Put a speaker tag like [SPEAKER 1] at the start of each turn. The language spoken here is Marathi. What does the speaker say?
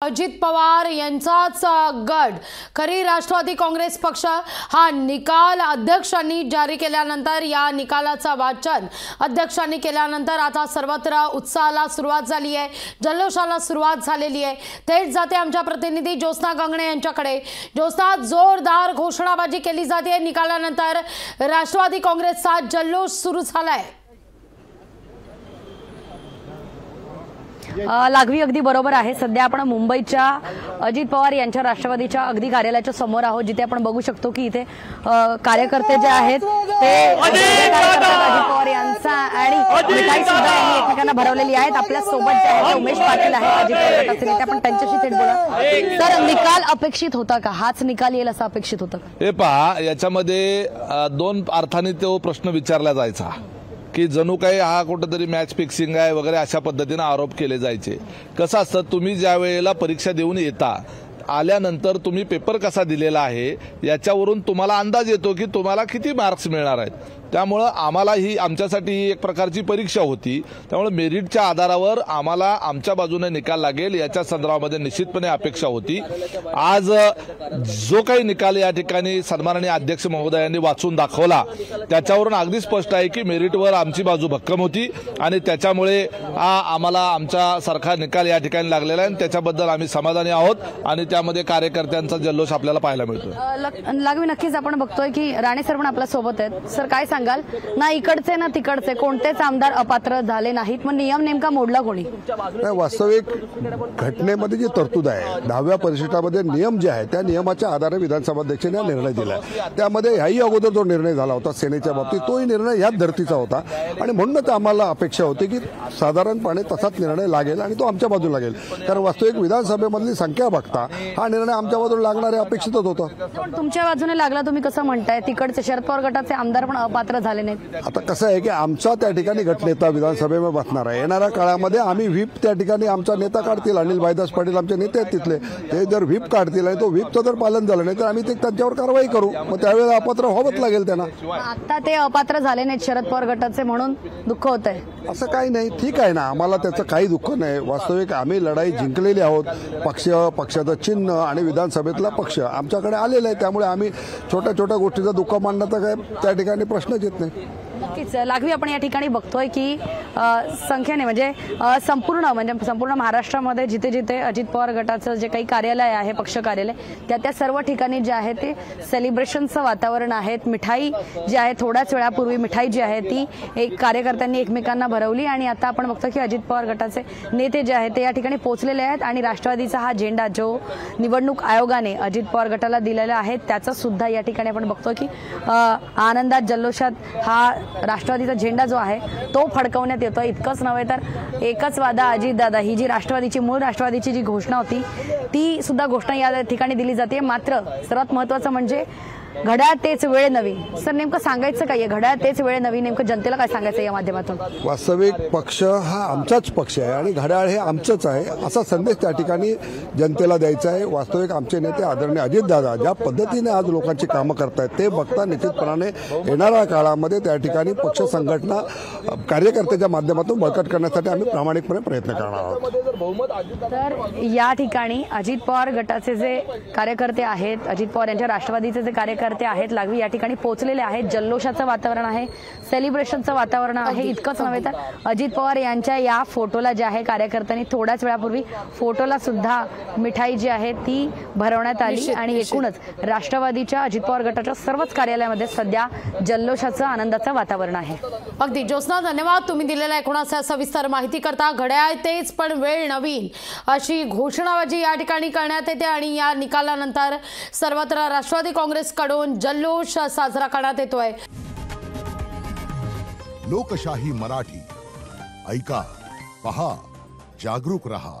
[SPEAKER 1] अजित पवार यांचाच गट खरी राष्ट्रवादी काँग्रेस पक्ष हा निकाल अध्यक्षांनी जारी केल्यानंतर या निकालाचा वाचन अध्यक्षांनी केल्यानंतर आता सर्वत्र उत्साहाला सुरुवात झाली आहे, जल्लोषाला सुरुवात झालेली आहे। थेट जाते आमच्या प्रतिनिधी ज्योत्स्ना गंगणे यांच्याकडे। ज्योत्स्ना, जोरदार घोषणाबाजी केली जाते निकालानंतर राष्ट्रवादी काँग्रेसचा जल्लोष सुरू झालाय।
[SPEAKER 2] लागवी अगदी बरोबर आहे। सध्या आपण मुंबईच्या अजित पवार यांच्या राष्ट्रवादीच्या अगदी कार्यालयाच्या समोर आहोत, जिथे आपण बघू शकतो की इथे कार्यकर्ते जे आहेत ते अजित पवार यांचा आणि मिठाई सुद्धा यांनी एकमेकांना भरवलेली आहेत। आपल्या सोबत जे आहेत उमेश पाटील आहेत अजित पवार गटाचे नेते, आपण त्यांच्याशी थेट बोला। तर निकाल अपेक्षित होता का? हाच निकाल येईल असं अपेक्षित होतं का?
[SPEAKER 3] हे पहा, याच्यामध्ये दोन अर्थाने तो प्रश्न विचारला जायचा की जणू काही हा कुठेतरी मॅच फिक्सिंग आहे वगैरे अशा पद्धतीने आरोप केले जायचे। कसं असतं, तुम्ही ज्या वेळेला परीक्षा देऊन येता, आल्यानंतर तुम्ही पेपर कसा दिलेला आहे याच्यावरून तुम्हाला अंदाज येतो की तुम्हाला किती मार्क्स मिळणार आहेत। त्यामुळे आम्हाला ही आमच्यासाठी ही एक प्रकारची परीक्षा होती। त्यामुळे मेरिटच्या आधारावर आम्हाला आमच्या बाजूने निकाल लागेल याच्या संदर्भामध्ये निश्चितपणे अपेक्षा होती। आज जो काही निकाल या ठिकाणी सन्माननीय अध्यक्ष महोदयांनी वाचून दाखवला त्याच्यावरून अगदी स्पष्ट आहे की मेरिटवर आमची बाजू भक्कम होती आणि त्याच्यामुळे आम्हाला आमच्या सारखा निकाल या ठिकाणी लागलेला आहे आणि त्याच्याबद्दल आम्ही समाधानी आहोत आणि त्यामध्ये कार्यकर्त्यांचा जल्लोष आपल्याला पाहायला मिळतो।
[SPEAKER 2] लागवी, नक्कीच आपण बघतोय की राणे सर पण आपल्या सोबत आहेत। सर, काय सांगाल, ना इकडचे ना तिकडचे कोणतेच आमदार अपात्र झाले नाहीत, मग नियम नेमका मोडला कोणी?
[SPEAKER 4] वास्तविक घटनेमध्ये जी तरतूद आहे 10व्या परिशिष्टामध्ये नियम जे आहे त्या नियमाच्या आधारे विधानसभाध्यक्षांनी निर्णय दिला। त्यामध्ये ह्याही अगोदर जो निर्णय झाला होता सेनेच्या बाबतीत तोही निर्णय याच धर्तीचा होता आणि म्हणूनच आम्हाला अपेक्षा होती की साधारणपणे तसाच निर्णय लागेल आणि तो आमच्या बाजूला लागेल। कारण वास्तविक विधानसभेमधली संख्या बघता हा निर्णय आमच्या बाजूला लागणार हे अपेक्षितच होतं।
[SPEAKER 2] तुमच्या बाजूने लागला, तुम्ही कसं म्हणताय? तिकडचे शरद पवार गटाचे आमदार पण अपात्र झाले नाहीत।
[SPEAKER 4] आता कसं आहे की आमचा त्या ठिकाणी गटनेता विधानसभेमध्ये बसणार आहे। येणाऱ्या काळामध्ये आम्ही व्हीप त्या ठिकाणी आमचा नेता काढतील, अनिल भाईदास पाटील आमचे नेते आहेत तिथले, ते जर व्हीप काढतील आणि तो व्हीपचं जर पालन झालं नाही तर आम्ही त्यांच्यावर कारवाई करू। मग त्यावेळेला अपात्र व्हावंच लागेल त्यांना।
[SPEAKER 2] आता ते अपात्र झाले नाहीत शरद पवार गटाचे म्हणून दुःख होत आहे
[SPEAKER 4] असं काही नाही, ठीक आहे ना, आम्हाला त्याचं काही दुःख नाही। वास्तविक आम्ही लढाई जिंकलेली आहोत। पक्षाचं चिन्ह आणि विधानसभेतला पक्ष आमच्याकडे आलेला आहे, त्यामुळे आम्ही छोट्या छोट्या गोष्टीचं दुःख मांडण्याचा काय त्या ठिकाणी प्रश्नच येत नाही।
[SPEAKER 2] नक्कीच लागवी, आपण या ठिकाणी बघतोय की संख्येने म्हणजे संपूर्ण महाराष्ट्रामध्ये जिथे जिथे अजित पवार गटाचं जे काही कार्यालय आहे, पक्ष कार्यालय, त्या सर्व ठिकाणी जे आहे ते सेलिब्रेशनचं वातावरण आहे। मिठाई जी आहे, थोड्याच वेळापूर्वी मिठाई जी आहे ती एक कार्यकर्त्यांनी एकमेकांना भरवली आणि आता आपण बघतो की अजित पवार गटाचे नेते जे आहेत ते या ठिकाणी पोहोचलेले आहेत आणि राष्ट्रवादीचा हा झेंडा जो निवडणूक आयोगाने अजित पवार गटाला दिलेला आहे त्याचा सुद्धा या ठिकाणी आपण बघतो की आनंदात जल्लोषात हा राष्ट्रवादीचा झेंडा जो आहे तो फडकवण्यात येतो। इतकंच नव्हे तर एकच वादा अजितदादा ही जी राष्ट्रवादीची मूळ राष्ट्रवादीची जी घोषणा होती ती सुद्धा घोषणा या ठिकाणी दिली जाते। मात्र सर्वात महत्त्वाचं म्हणजे घड्याळ तेच वेळ नवी। सर, नेमकं सांगायचं काय आहे? घड्याळ तेच वेळ नवी, नेमकं जनतेला काय सांगायचं या माध्यमातून?
[SPEAKER 4] वास्तविक पक्ष हा आमचाच पक्ष आहे आणि घड्याळ हे आमचंच आहे असा संदेश त्या ठिकाणी जनतेला द्यायचा आहे। वास्तविक आमचे नेते आदरणीय अजितदादा ज्या पद्धतीने आज लोकांची कामं करतायत ते बघता निश्चितपणाने येणाऱ्या काळामध्ये त्या ठिकाणी पक्ष संघटना कार्यकर्त्याच्या माध्यमातून बळकट करण्यासाठी आम्ही प्रामाणिकपणे प्रयत्न करणार आहोत।
[SPEAKER 2] तर या ठिकाणी अजित पवार गटाचे जे कार्यकर्ते आहेत, अजित पवार यांच्या राष्ट्रवादीचे जे कार्यकर्ते आहेत लागवी या ठिकाणी पोहोचलेले आहेत। जल्लोषाचं वातावरण आहे, सेलिब्रेशनचं वातावरण आहे। इतकंच नव्हे तर अजित पवार यांच्या या फोटोला जे आहे कार्यकर्त्यांनी थोड्याच वेळापूर्वी फोटोला सुद्धा मिठाई जी आहे ती भरवण्यात आली आणि एकूणच राष्ट्रवादीच्या अजित पवार गटाच्या सर्वच कार्यालयामध्ये सध्या जल्लोषाचं आनंदाचं वातावरण आहे।
[SPEAKER 1] अगदी ज्योत्स्ना, धन्यवाद तुम्ही दिलेल्या एकूणाचा सविस्तर माहिती करता। घड्याळ तेच पण वेळ नवीन अशी घोषणाबाजी या ठिकाणी करण्यात येते आणि या निकालानंतर सर्वत्र राष्ट्रवादी काँग्रेसकडून जल्लोष साजरा करण्यात येतोय।
[SPEAKER 5] लोकशाही मराठी ऐका, पहा, जागरूक रहा।